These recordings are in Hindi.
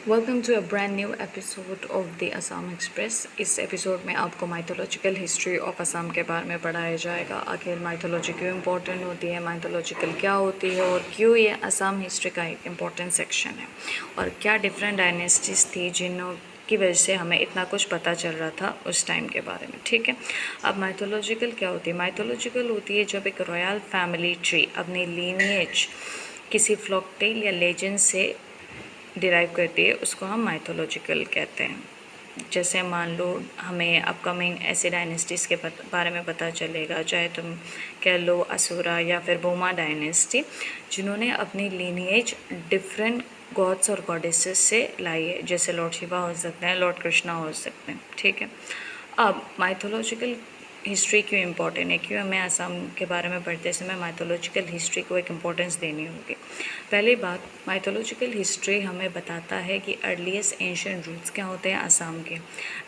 Welcome to a brand new episode of the Assam express. इस एपिसोड में आपको माइथोलॉजिकल हिस्ट्री ऑफ असम के बारे में पढ़ाया जाएगा। आखिर माइथोलॉजी क्यों इम्पोर्टेंट होती है, माइथोलॉजिकल क्या होती है और क्यों ये असम हिस्ट्री का एक इम्पोर्टेंट सेक्शन है, और क्या डिफरेंट डायनेस्टीज थी जिनों की वजह से हमें इतना कुछ पता चल रहा था उस टाइम के बारे में। ठीक है, अब माइथोलॉजिकल क्या होती है? माइथोलॉजिकल होती है जब एक रॉयल फैमिली ट्री अपनी लीनिएज किसी फ्लॉकटेल या लेजेंड से डिराइव करती है, उसको हम माइथोलॉजिकल कहते हैं। जैसे मान लो हमें अपकमिंग ऐसे डायनेस्टीज़ के बारे में पता चलेगा, चाहे तुम कह लो असुरा या फिर बोमा डायनेस्टी, जिन्होंने अपनी लीनिएज डिफरेंट गॉड्स और गॉडेसेस से लाई है। जैसे लॉर्ड शिवा हो सकते हैं, लॉर्ड कृष्णा हो सकते हैं। ठीक है, अब माइथोलॉजिकल हिस्ट्री क्यों इम्पॉर्टेंट है, क्यों हमें असम के बारे में पढ़ते समय माइथोलॉजिकल हिस्ट्री को एक इम्पोर्टेंस देनी होगी। पहली बात, माइथोलॉजिकल हिस्ट्री हमें बताता है कि अर्लीस्ट एंशिएंट रूट्स क्या होते हैं असम के।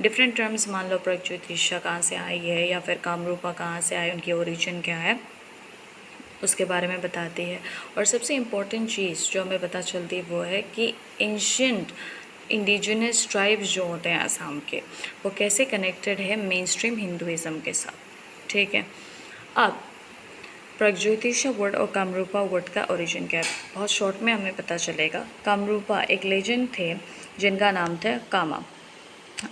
डिफरेंट टर्म्स, मान लो प्रगज्योतिषा कहाँ से आई है या फिर कामरूपा कहाँ से आए, उनकी ओरिजिन क्या है, उसके बारे में बताती है। और सबसे इम्पॉर्टेंट चीज़ जो हमें पता चलती है वो है कि एंशिएंट इंडिजिनस ट्राइब्स जो होते हैं असम के, वो कैसे कनेक्टेड है मेन स्ट्रीम हिंदुज़म के साथ। ठीक है, अब प्रगज्योतिषा वर्ड और कामरूपा वर्ड का ओरिजिन क्या है, बहुत शॉर्ट में हमें पता चलेगा। कामरूपा एक लेजेंड थे जिनका नाम था कामा।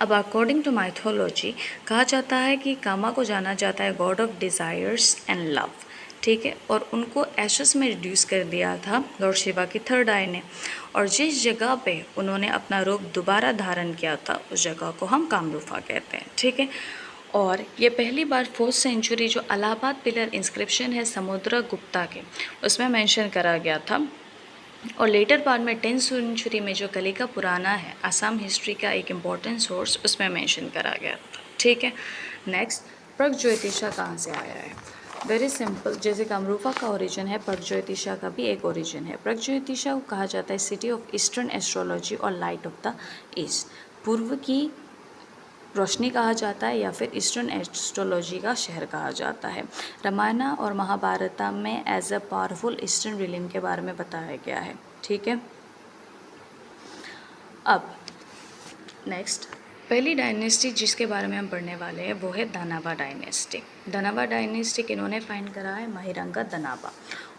अब अकॉर्डिंग टू माइथोलॉजी कहा जाता है कि कामा को जाना जाता है God of desires and love. ठीक है, और उनको एशेस में रिड्यूस कर दिया था लॉर्ड शिवा की थर्ड आई ने, और जिस जगह पे उन्होंने अपना रूप दोबारा धारण किया था उस जगह को हम कामरूपा कहते हैं। ठीक है, और ये पहली बार 4th सेंचुरी जो अलाहाबाद पिलर इंस्क्रिप्शन है समुद्र गुप्ता के, उसमें मेंशन करा गया था। और लेटर पार्ट में 10th सेंचुरी में जो कलिका पुराना है असम हिस्ट्री का एक इम्पॉर्टेंट सोर्स, उसमें मेंशन करा गया था। ठीक है, नेक्स्ट, प्रगज्योतिषा कहाँ से आया है? वेरी सिंपल, जैसे कामरूपा का ओरिजिन है, प्रगज्योतिषा का भी एक ओरिजिन है। प्रगज्योतिषा को कहा जाता है सिटी ऑफ ईस्टर्न एस्ट्रोलॉजी और लाइट ऑफ द ईस्ट, पूर्व की रोशनी कहा जाता है या फिर ईस्टर्न एस्ट्रोलॉजी का शहर कहा जाता है। रामायण और महाभारत में as a powerful eastern realm के बारे में बताया गया है। ठीक है, अब नेक्स्ट, पहली डायनेस्टी जिसके बारे में हम पढ़ने वाले हैं वो है धनाबा डायनेस्टी। धनाबा डायनेस्टी किन्होंने फाइंड करा है? महिरंगा धनाबा,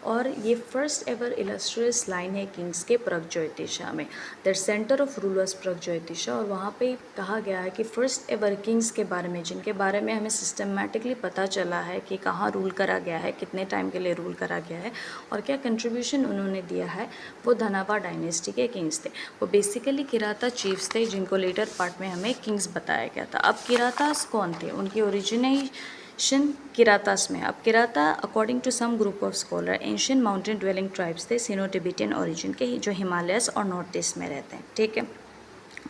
और ये फर्स्ट एवर इलस्ट्रियस लाइन है किंग्स के प्रगज्योतिषा में, द सेंटर ऑफ रूलर्स प्रगज्योतिषा। और वहाँ पे कहा गया है कि फर्स्ट एवर किंग्स के बारे में, जिनके बारे में हमें सिस्टमेटिकली पता चला है कि कहाँ रूल करा गया है, कितने टाइम के लिए रूल करा गया है और क्या कंट्रीब्यूशन उन्होंने दिया है, वो धनाबा डायनेस्टी के किंग्स थे। वो बेसिकली किराता चीफ्स थे जिनको लेटर पार्ट में हमें किंग्स बताया गया था। अब किरातास कौन थे? उनकी ओरिजिनेशन किरातास में। अब Kirata according to some group of scholar ancient mountain dwelling tribes थे सिनो टिबेटियन ओरिजिन के, जो हिमालयस और नॉर्थ ईस्ट में रहते हैं। ठीक है,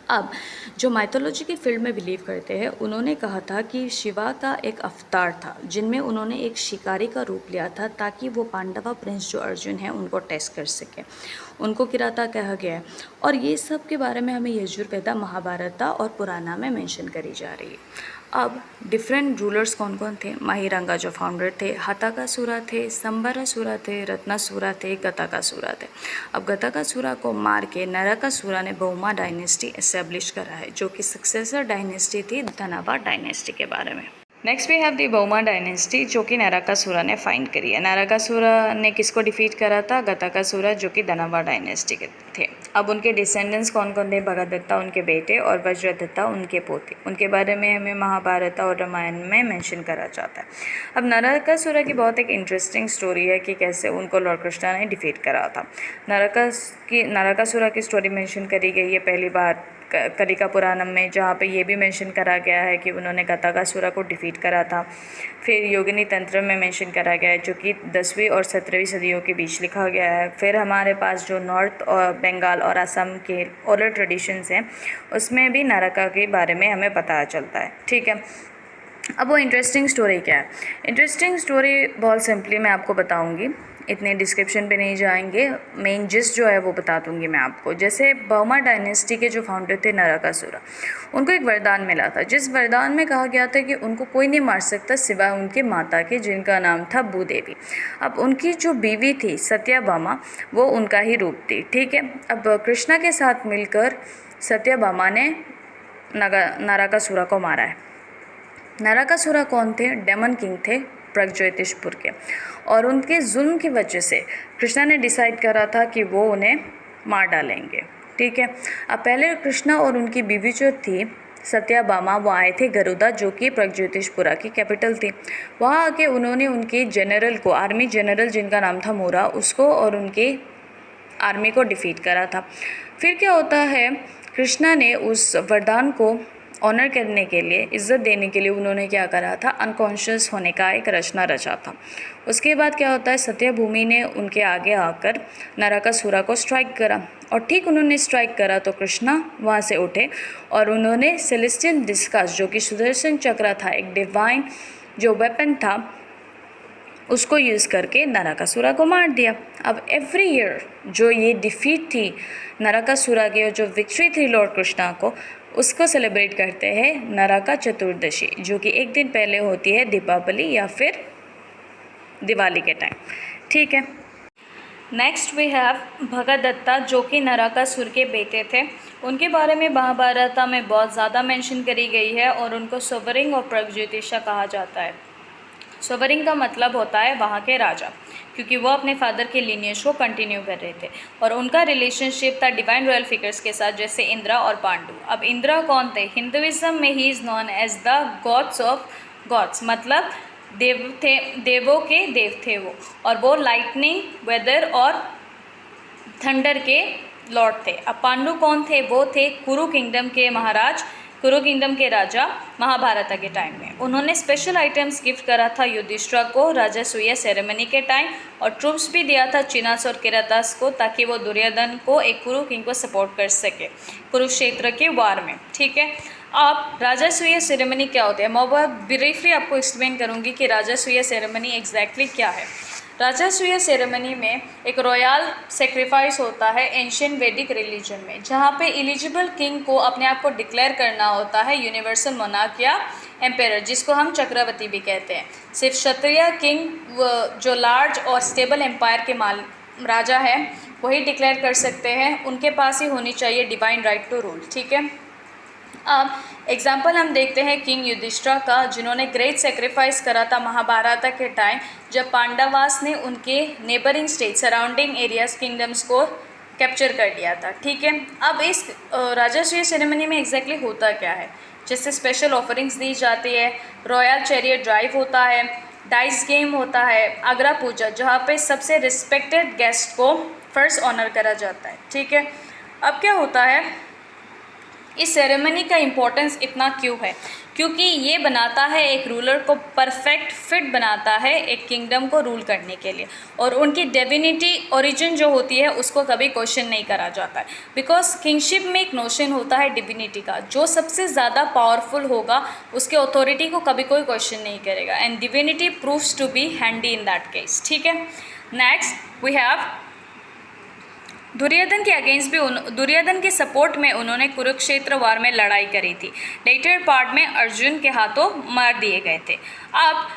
अब जो माइथोलॉजी की फील्ड में बिलीव करते हैं, उन्होंने कहा था कि शिवा का एक अवतार था जिनमें उन्होंने एक शिकारी का रूप लिया था ताकि वो पांडवा प्रिंस जो अर्जुन है उनको टेस्ट कर सके, उनको किराता कहा गया है। और ये सब के बारे में हमें यजुर्वेदा, महाभारत और पुराना में मेंशन करी जा रही है। अब डिफरेंट रूलर्स कौन कौन थे? महिरंगा जो फाउंडर थे, हताकासुरा थे, संबरासुरा थे, रत्नासुरा थे, गताकासुरा थे। अब गताकासुरा को मार के नरकासुरा ने बोमा डायनेस्टी एस्टेब्लिश करा है, जो कि सक्सेसर डायनेस्टी थी धनाबा डायनेस्टी के बारे में। Next we have the Bhauma dynasty, जो कि नरकासुरा ने फाइंड करी है। नरकासुरा ने किसको डिफीट करा था? गताकासुरा, जो कि धनाबा डायनेस्टी के थे। अब उनके डिसेंडेंट्स कौन कौन थे? भगदत्ता उनके बेटे और वज्रदत्ता उनके पोते। उनके बारे में हमें महाभारत और रामायण में मेंशन करा जाता है। अब नरकासुरा की बहुत एक इंटरेस्टिंग स्टोरी है कि कैसे उनको लॉर्ड कृष्णा ने डिफीट करा था। नरकासुरा की स्टोरी मेंशन करी गई है पहली बार कलिका पुराणम में, जहाँ पे ये भी मेंशन करा गया है कि उन्होंने गताकासुरा को डिफीट करा था। फिर योगिनी तंत्र में मेंशन करा गया है, जो कि 10वीं और 17वीं सदियों के बीच लिखा गया है। फिर हमारे पास जो नॉर्थ और बंगाल और असम के ओरल ट्रेडिशंस हैं, उसमें भी नरका के बारे में हमें पता चलता है। ठीक है, अब वो इंटरेस्टिंग स्टोरी क्या है? इंटरेस्टिंग स्टोरी बहुत सिंपली मैं आपको बताऊंगी। इतने डिस्क्रिप्शन पे नहीं जाएंगे, मेन जिस्ट जो है वो बता दूंगी मैं आपको। जैसे बर्मा डायनेस्टी के जो फाउंडर थे नरकासुरा, उनको एक वरदान मिला था, जिस वरदान में कहा गया था कि उनको कोई नहीं मार सकता सिवाय उनके माता के, जिनका नाम था भूदेवी। अब उनकी जो बीवी थी सत्यभामा, वो उनका ही रूप थी, ठीक है। अब कृष्णा के साथ मिलकर सत्यभामा ने नरकासुरा को मारा है। नरकासुरा कौन थे? डेमन किंग थे प्रगज्योतिषपुर के, और उनके जुल्म की वजह से कृष्णा ने डिसाइड करा था कि वो उन्हें मार डालेंगे, ठीक है। अब पहले कृष्णा और उनकी बीवी जो थी सत्यभामा, वो आए थे गरुदा, जो कि प्रगज्योतिषपुरा की कैपिटल थी। वहाँ आके उन्होंने उनके जनरल को, आर्मी जनरल जिनका नाम था मोरा, उसको और उनकी आर्मी को डिफीट करा था। फिर क्या होता है, कृष्णा ने उस वरदान को ऑनर करने के लिए, इज़्ज़त देने के लिए उन्होंने क्या करा था, अनकॉन्शियस होने का एक रचना रचा था। उसके बाद क्या होता है, सत्यभूमि ने उनके आगे आकर नरकासुरा को स्ट्राइक करा, और ठीक उन्होंने स्ट्राइक करा तो कृष्णा वहाँ से उठे और उन्होंने सेलेस्टियल डिस्कस, जो कि सुदर्शन चक्र था, एक डिवाइन जो वेपन था, उसको यूज़ करके नरकासुरा को मार दिया। अब एवरी ईयर जो ये डिफीट थी नरकासुरा की, और जो विक्ट्री थी लॉर्ड कृष्णा को, उसको सेलिब्रेट करते हैं नरका चतुर्दशी, जो कि एक दिन पहले होती है दीपावली या फिर दिवाली के टाइम, ठीक है। नेक्स्ट वी हैव भगदत्ता, जो कि नरकासुर के बेटे थे। उनके बारे में महाभारत में बहुत ज़्यादा मेंशन करी गई है, और उनको सोवरिंग और प्रगज्योतिषा कहा जाता है। सोवरिंग का मतलब होता है वहाँ के राजा, क्योंकि वो अपने फादर के लिनियज को कंटिन्यू कर रहे थे, और उनका रिलेशनशिप था डिवाइन रॉयल फिगर्स के साथ, जैसे इंद्रा और पांडु। अब इंद्रा कौन थे? हिंदुइज्म में he is known as the gods of gods, मतलब देव थे, देवों के देव थे वो, और वो लाइटनिंग, वेदर और थंडर के लॉर्ड थे। अब पांडु कौन थे? वो थे कुरु किंगडम के महाराज, कुरु किंगडम के राजा महाभारत के टाइम में। उन्होंने स्पेशल आइटम्स गिफ्ट करा था युधिष्ठिर को राजसूय सेरेमनी के टाइम, और ट्रूप्स भी दिया था चिनास और किरातास को, ताकि वो दुर्योधन को, एक कुरु किंग को सपोर्ट कर सके कुरुक्षेत्र के वार में, ठीक है। अब राजसूय सेरेमनी क्या होती है, मैं बहुत ब्रीफली आपको एक्सप्लेन करूँगी कि राजसूय सेरेमनी एग्जैक्टली क्या है। राजसूय सेरेमनी में एक रॉयल सेक्रीफाइस होता है एंशियंट वैदिक रिलीजन में, जहाँ पे एलिजिबल किंग को अपने आप को डिक्लेयर करना होता है यूनिवर्सल मोनार्क या एम्पेरर, जिसको हम चक्रवर्ती भी कहते हैं। सिर्फ क्षत्रिय किंग, जो लार्ज और स्टेबल एम्पायर के राजा है, वही डिक्लेयर कर सकते हैं। उनके पास ही होनी चाहिए डिवाइन राइट टू रूल, ठीक है। अब एग्जाम्पल हम देखते हैं किंग युधिष्ठिर का, जिन्होंने ग्रेट सेक्रीफाइस करा था महाभारत के टाइम, जब पांडवास ने उनके neighbouring state, surrounding areas, kingdoms को कैप्चर कर लिया था, ठीक है। अब इस राजसूय सेरेमनी में एग्जैक्टली होता क्या है, जैसे स्पेशल ऑफरिंग्स दी जाती है, रॉयल चैरियट ड्राइव होता है, डाइस गेम होता है, आगरा पूजा, जहाँ पे सबसे रिस्पेक्टेड गेस्ट को फर्स्ट ऑनर करा जाता है, ठीक है। अब क्या होता है, इस सेरेमनी का इम्पोर्टेंस इतना क्यों है, क्योंकि ये बनाता है एक रूलर को परफेक्ट फिट बनाता है एक किंगडम को रूल करने के लिए, और उनकी डिविनिटी ओरिजिन जो होती है उसको कभी क्वेश्चन नहीं करा जाता है, बिकॉज किंगशिप में एक नोशन होता है डिविनिटी का, जो सबसे ज़्यादा पावरफुल होगा उसके अथॉरिटी को कभी कोई क्वेश्चन नहीं करेगा, and divinity proves to be handy in that case, ठीक है। नेक्स्ट वी हैव दुर्योधन के अगेंस्ट भी दुर्योधन के सपोर्ट में उन्होंने कुरुक्षेत्र वार में लड़ाई करी थी। लेटर पार्ट में अर्जुन के हाथों मार दिए गए थे। अब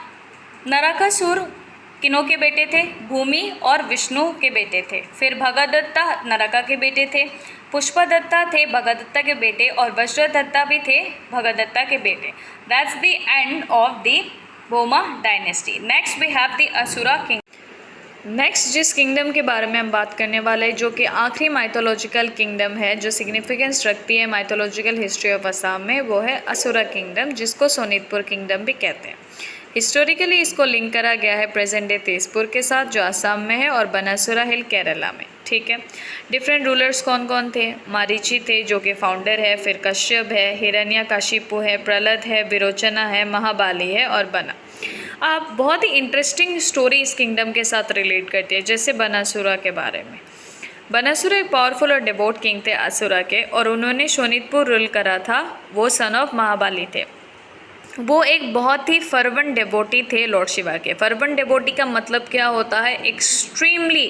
नरकासुर किनों के बेटे थे? भूमि और विष्णु के बेटे थे। फिर भगदत्ता नरका के बेटे थे, पुष्पदत्ता थे भगदत्ता के बेटे, और वज्रदत्ता भी थे भगदत्ता के बेटे। That's the end of the Bhauma dynasty. Next we have the asura king. Next जिस किंगडम के बारे में हम बात करने वाले हैं, जो कि आखिरी माइथोलॉजिकल किंगडम है, जो सिग्निफिकेंस रखती है माइथोलॉजिकल हिस्ट्री ऑफ असम में, वो है असुरा किंगडम, जिसको सोनितपुर किंगडम भी कहते हैं। हिस्टोरिकली इसको लिंक करा गया है प्रेजेंट डे तेजपुर के साथ, जो असम में है, और बनासुरा हिल केरला में, ठीक है। डिफरेंट रूलर्स कौन कौन थे? मारीची थे, जो कि फाउंडर है, फिर कश्यप है, हिरण्यकशिपु है, प्रहलाद है, विरोचना है, महाबाली है, और बना। आप बहुत ही इंटरेस्टिंग स्टोरी इस किंगडम के साथ रिलेट करती है, जैसे बनासुरा के बारे में। बनासुरा एक पावरफुल और डिवोट किंग थे असुरा के, और उन्होंने शोनितपुर रूल करा था। वो सन ऑफ महाबाली थे। वो एक बहुत ही फर्वेंट डिवोटी थे लॉर्ड शिवा के। फर्वेंट डिवोटी का मतलब क्या होता है? एक्सट्रीमली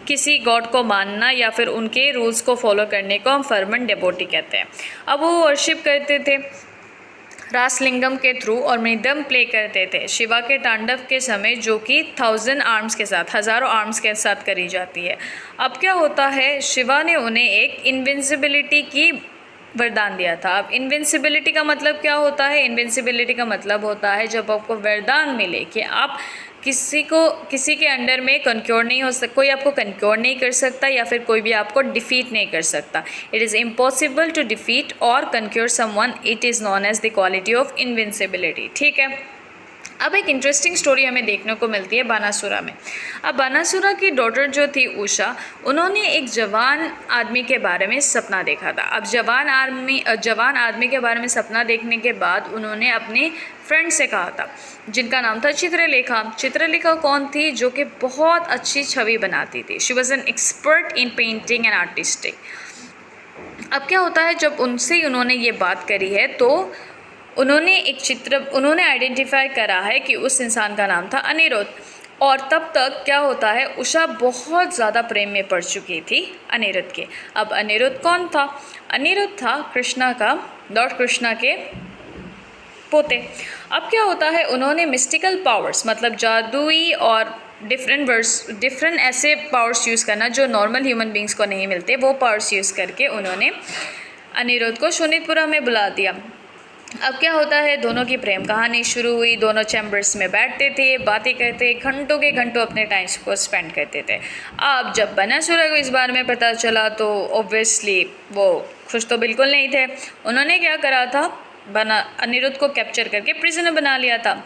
किसी गॉड को मानना या फिर उनके रूल्स को फॉलो करने को हम फर्वेंट डिवोटी कहते हैं। अब वो वर्शिप करते थे रासलिंगम के थ्रू और मृदम प्ले करते थे शिवा के तांडव के समय, जो कि 1000 आर्म्स के साथ, हज़ारों आर्म्स के साथ करी जाती है। अब क्या होता है, शिवा ने उन्हें एक इनविंसिबिलिटी की वरदान दिया था। अब इनविंसिबिलिटी का मतलब क्या होता है? इनविंसिबिलिटी का मतलब होता है जब आपको वरदान मिले कि आप किसी के अंडर में कन्क्योर नहीं हो सकता, कोई आपको कन्क्योर नहीं कर सकता या फिर कोई भी आपको डिफीट नहीं कर सकता। It is impossible to defeat or conquer someone, it is known as the quality of invincibility. ठीक है। अब एक इंटरेस्टिंग स्टोरी हमें देखने को मिलती है बानासुरा में। अब बानासुरा की डॉटर जो थी उषा, उन्होंने एक जवान आदमी के बारे में सपना देखा था। अब जवान आदमी के बारे में सपना देखने के बाद उन्होंने अपने फ्रेंड से कहा था, जिनका नाम था चित्रलेखा। चित्रलेखा कौन थी? जो कि बहुत अच्छी छवि बनाती थी। She was an expert in painting and artistic. अब क्या होता है, जब उनसे उन्होंने ये बात करी है तो उन्होंने आइडेंटिफाई करा है कि उस इंसान का नाम था अनिरुद्ध। और तब तक क्या होता है, उषा बहुत ज़्यादा प्रेम में पड़ चुकी थी अनिरुद्ध के। अब अनिरुद्ध कौन था? अनिरुद्ध था लॉर्ड कृष्णा के पोते। अब क्या होता है, उन्होंने मिस्टिकल पावर्स, मतलब जादुई और डिफरेंट ऐसे पावर्स यूज़ करना जो नॉर्मल ह्यूमन बींग्स को नहीं मिलते, वो पावर्स यूज़ करके उन्होंने अनिरुद्ध को शोणितपुरा में बुला दिया। अब क्या होता है, दोनों की प्रेम कहानी शुरू हुई। दोनों चैम्बर्स में बैठते थे, बातें करते, घंटों के घंटों अपने टाइम को स्पेंड करते थे। अब जब बानासुरा को इस बारे में पता चला तो ऑब्वियसली वो खुश तो बिल्कुल नहीं थे। उन्होंने क्या करा था, अनिरुद्ध को कैप्चर करके प्रिजनर बना लिया था।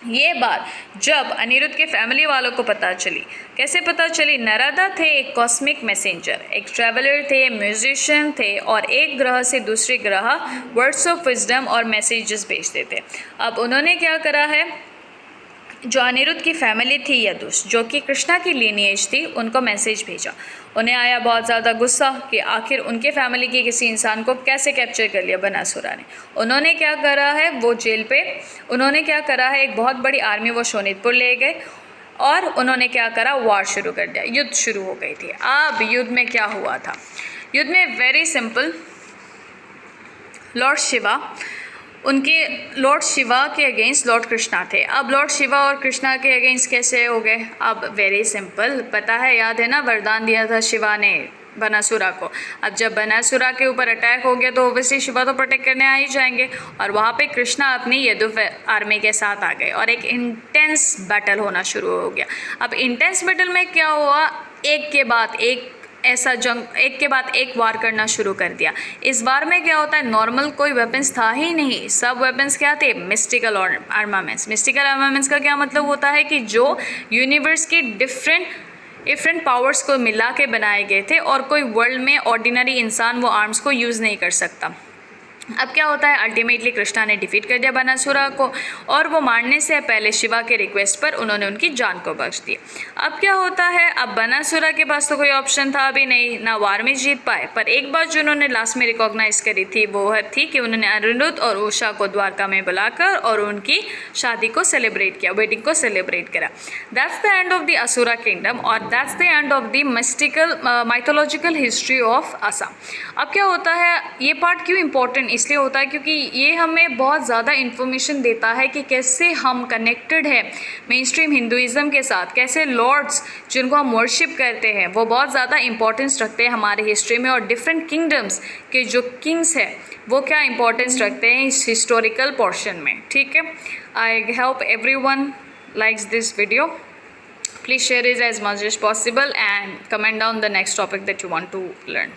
ये बात जब अनिरुद्ध के फैमिली वालों को पता चली, कैसे पता चली? नारदा थे एक कॉस्मिक मैसेंजर, एक ट्रैवलर थे, म्यूजिशियन थे और एक ग्रह से दूसरे ग्रह वर्ड्स ऑफ विजडम और मैसेजेस भेजते थे। अब उन्होंने क्या करा है, जो अनिरुद्ध की फैमिली थी यदुष, जो कि कृष्णा की लीनिएज थी, उनको मैसेज भेजा। उन्हें आया बहुत ज़्यादा गुस्सा कि आखिर उनके फैमिली के किसी इंसान को कैसे कैप्चर कर लिया बानासुरा ने। उन्होंने क्या करा है, एक बहुत बड़ी आर्मी वो शोणितपुर ले गए और उन्होंने क्या करा, वॉर शुरू कर दिया। युद्ध शुरू हो गई थी। अब युद्ध में क्या हुआ था? युद्ध में वेरी सिंपल, लॉर्ड शिवा के अगेंस्ट लॉर्ड कृष्णा थे। अब लॉर्ड शिवा और कृष्णा के अगेंस्ट कैसे हो गए? अब वेरी सिंपल, पता है, याद है ना, वरदान दिया था शिवा ने बानासुरा को। अब जब बानासुरा के ऊपर अटैक हो गया तो ओबियसली शिवा तो प्रोटेक्ट करने आ ही जाएंगे, और वहाँ पे कृष्णा अपनी यदु आर्मी के साथ आ गए और एक इंटेंस बैटल होना शुरू हो गया। अब इंटेंस बैटल में क्या हुआ, एक के बाद एक वार करना शुरू कर दिया। इस वार में क्या होता है, नॉर्मल कोई वेपन्स था ही नहीं, सब वेपन्स क्या थे, मिस्टिकल आर्मामेंट्स। मिस्टिकल आर्मामेंट्स का क्या मतलब होता है कि जो यूनिवर्स की डिफरेंट पावर्स को मिला के बनाए गए थे और कोई वर्ल्ड में ऑर्डिनरी इंसान वो आर्म्स को यूज़ नहीं कर सकता। अब क्या होता है, अल्टीमेटली कृष्णा ने डिफीट कर दिया बानासुरा को और वो मारने से पहले शिवा के रिक्वेस्ट पर उन्होंने उनकी जान को बख्श दी। अब क्या होता है, अब बानासुरा के पास तो कोई ऑप्शन था भी नहीं, ना वार में जीत पाए, पर एक बात जो उन्होंने लास्ट में रिकॉग्नाइज करी थी वो थी कि उन्होंने अनिरुद्ध और उषा को द्वारका में बुलाकर और उनकी शादी को सेलिब्रेट किया, वेडिंग को सेलिब्रेट करा। That's the end of the asura kingdom और that's the end of the mythological history of Assam. अब क्या होता है, ये पार्ट क्यों इंपॉर्टेंट इसलिए होता है क्योंकि ये हमें बहुत ज़्यादा इन्फॉर्मेशन देता है कि कैसे हम कनेक्टेड है मेन स्ट्रीम हिंदुज़म के साथ, कैसे लॉर्ड्स जिनको हम वर्शिप करते हैं वो बहुत ज़्यादा इंपॉर्टेंस रखते हैं हमारे हिस्ट्री में, और डिफरेंट किंगडम्स के जो किंग्स हैं वो क्या इंपॉर्टेंस रखते हैं इस हिस्टोरिकल पोर्शन में। ठीक है, I hope everyone likes this video. Please share it as much as possible and comment down the next topic that you want to learn.